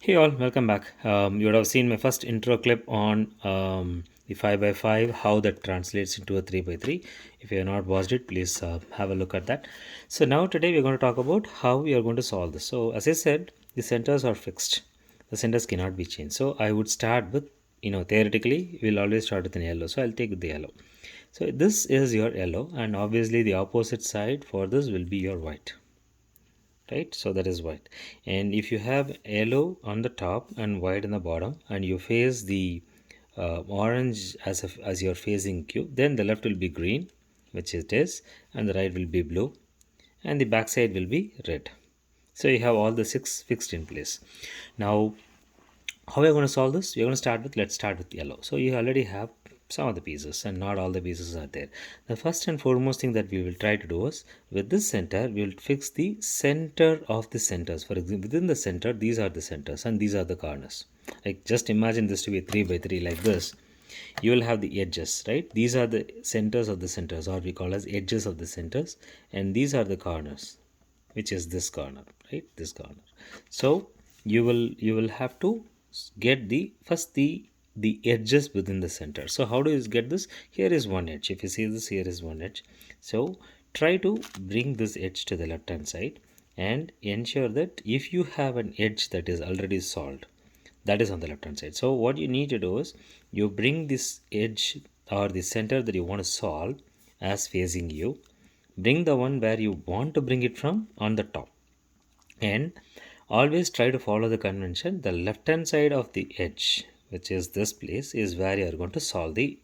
Hey all, welcome back. You would have seen my first intro clip on the 5 by 5, how that translates into a 3 by 3. If you have not watched it, please have a look at that. So now today we're going to talk about how we are going to solve this. So as I said, the centers are fixed. The centers cannot be changed. So I would start with, theoretically, we'll always start with an yellow. So I'll take the yellow. So this is your yellow, and obviously the opposite side for this will be your white, right? So that is white. And if you have yellow on the top and white in the bottom, and you face the orange as you're facing Q, then the left will be green, which it is, and the right will be blue, and the back side will be red. So you have all the six fixed in place. Now how we are going to solve this? We're going to let's start with yellow. So you already have some of the pieces, and not all the pieces are there. The first and foremost thing that we will try to do is, with this center we will fix the center of the centers. For example, within the center, these are the centers and these are the corners. Like, just imagine this to be 3 by 3 like this. You will have the edges, right? These are the centers of the centers, or we call as edges of the centers, and these are the corners, which is this corner, right? This corner. So you will have to get the edges within the center. So how do you get this? Here is one edge. If you see this, here is one edge. So try to bring this edge to the left hand side, and ensure that if you have an edge that is already solved, that is on the left hand side. So what you need to do is, you bring this edge or the center that you want to solve as facing you. Bring the one where you want to bring it from on the top, and always try to follow the convention. The left hand side of the edge, which is this place, is where you are going to solve the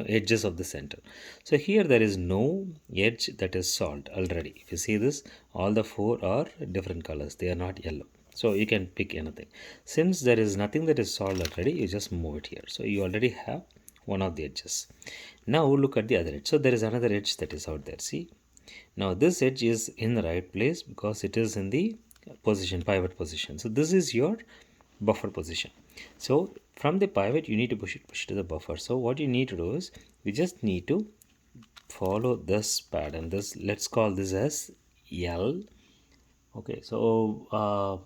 edges of the center. So here there is no edge that is solved already. If you see this, all the four are different colors, they are not yellow. So you can pick anything. Since there is nothing that is solved already, you just move it here. So you already have one of the edges. Now look at the other edge. So there is another edge that is out there. See, now this edge is in the right place because it is in the pivot position. So this is your buffer position. So from the pivot, you need to push it to the buffer. So what you need to do is, we just need to follow this pattern. This, let's call this as L. Okay, so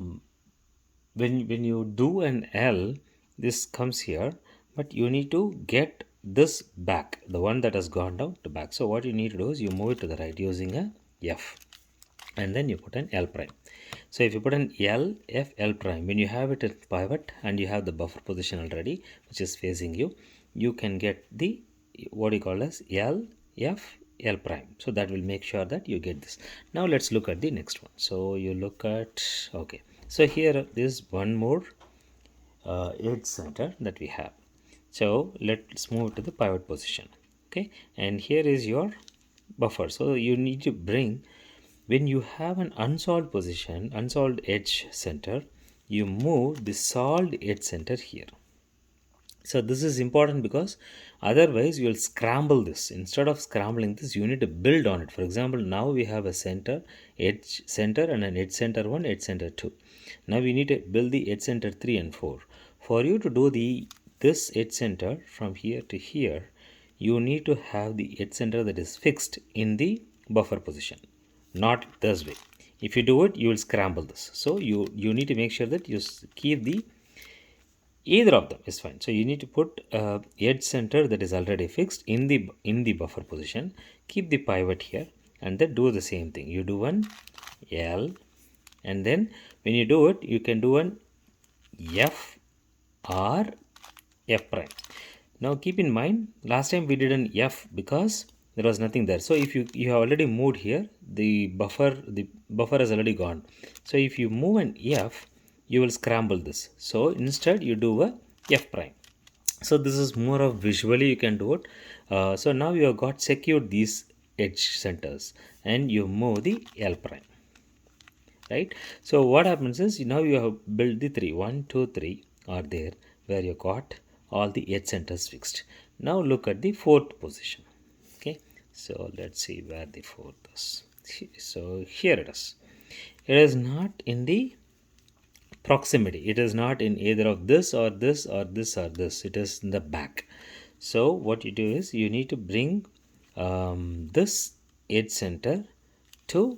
when you do an L, this comes here, but you need to get this back, the one that has gone down to back. So what you need to do is, you move it to the right using a F, and then you put an L prime. So if you put an L, F, L prime, when you have it at pivot and you have the buffer position already, which is facing you, you can get the, what you call as L, F, L prime. So that will make sure that you get this. Now let's look at the next one. So you look at, okay, so here is one more edge center that we have. So let's move to the pivot position. Okay, and here is your buffer. So you need to bring, when you have an unsolved position, unsolved edge center, you move the solved edge center here. So this is important because otherwise you will scramble this. Instead of scrambling this, you need to build on it. For example, now we have a center, edge center, and an edge center 1, edge center 2. Now we need to build the edge center 3 and 4. For you to do this edge center from here to here, you need to have the edge center that is fixed in the buffer position, not this way. If you do it, you will scramble this. So you need to make sure that you keep the, either of them is fine. So you need to put edge center that is already fixed in the buffer position. Keep the pivot here, and then do the same thing. You do one L, and then when you do it, you can do an F or F prime. Now keep in mind, last time we did an F because there was nothing there. So if you have already moved here, the buffer has already gone. So if you move an F, you will scramble this. So instead you do a F prime. So this is more of visually you can do it. So now you have got secured these edge centers, and you move the L prime, right? So what happens is, now you have built the 3, 1, 2, 3 are there, where you got all the edge centers fixed. Now look at the fourth position. Okay, so let's see where the fourth is. So here it is. It is not in the proximity. It is not in either of this or this or this or this. It is in the back. So what you do is, you need to bring this edge center to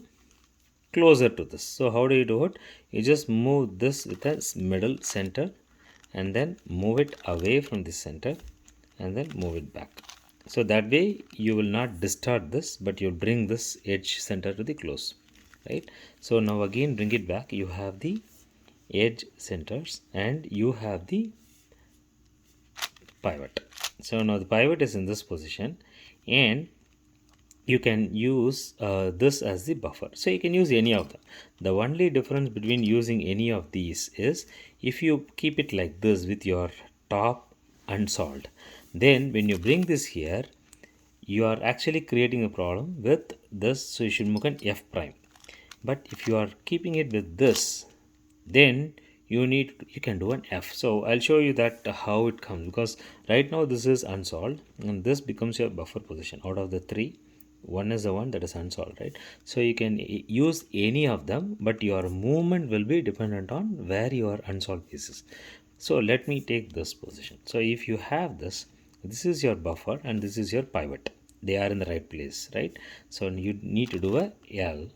closer to this. So how do you do it? You just move this with a middle center and then move it away from the center and then move it back. So that way you will not distort this, but you bring this edge center to the close, right? So now again bring it back. You have the edge centers and you have the pivot. So now the pivot is in this position and you can use this as the buffer. So you can use any of them. The only difference between using any of these is if you keep it like this with your top unsolved, then when you bring this here, you are actually creating a problem with this. So you should make an F prime. But if you are keeping it with this, then you can do an F. So I'll show you that how it comes, because right now this is unsolved and this becomes your buffer position. Out of the three, one is the one that is unsolved, right? So you can use any of them, but your movement will be dependent on where your unsolved piece is. So let me take this position. So if you have this, this is your buffer and this is your pivot. They are in the right place, right? So you need to do a L,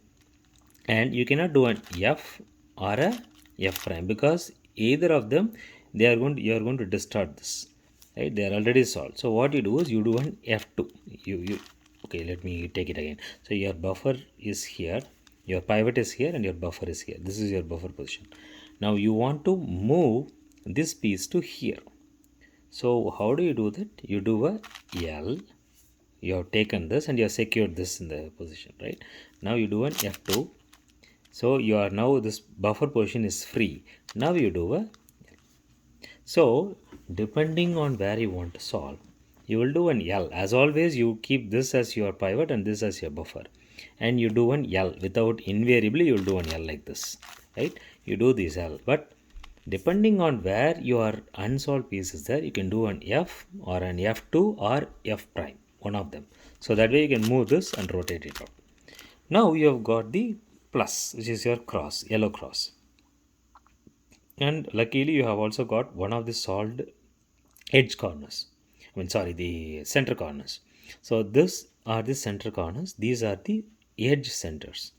and you cannot do an F or a F prime, because either of them you are going to distort this, right? They are already solved. So what you do is you do an F2. You okay, let me take it again. So your buffer is here, your pivot is here, and your buffer is here. This is your buffer position. Now you want to move this piece to here. So how do you do that? You do a L. You have taken this and you have secured this in the position, right? Now you do an F2. So you are now, this buffer position is free. Now you do a, so depending on where you want to solve, you will do an L. As always, you keep this as your pivot and this as your buffer, and you do an L. Without, invariably you will do an L like this, right? You do this L, but depending on where your unsolved piece is there, you can do an F or an F2 or F prime, one of them. So that way you can move this and rotate it out. Now you have got the plus, which is your cross, yellow cross. And luckily you have also got one of the solved edge corners. The center corners. So this are the center corners. These are the edge centers.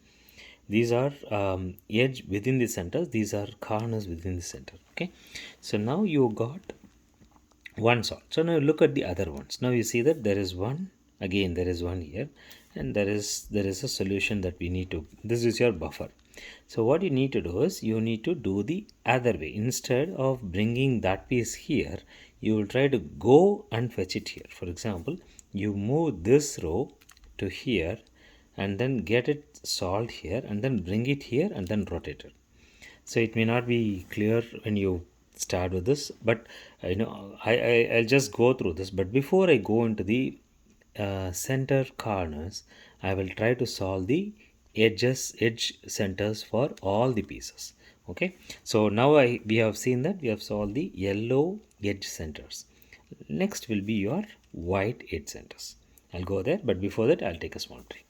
These are edge within the centers. These are corners within the center. Okay. So now you got one solved. So now look at the other ones. Now you see that there is one. Again, there is one here, and there is a solution that we need to. This is your buffer. So what you need to do is you need to do the other way. Instead of bringing that piece here, you will try to go and fetch it here. For example, you move this row to here and then get it solved here and then bring it here and then rotate it. So it may not be clear when you start with this, but I'll just go through this. But before I go into the center corners, I will try to solve the edge centers for all the pieces. Okay, so now we have seen that we have solved the yellow edge centers. Next will be your white edge centers. I'll go there, but before that I'll take a small break.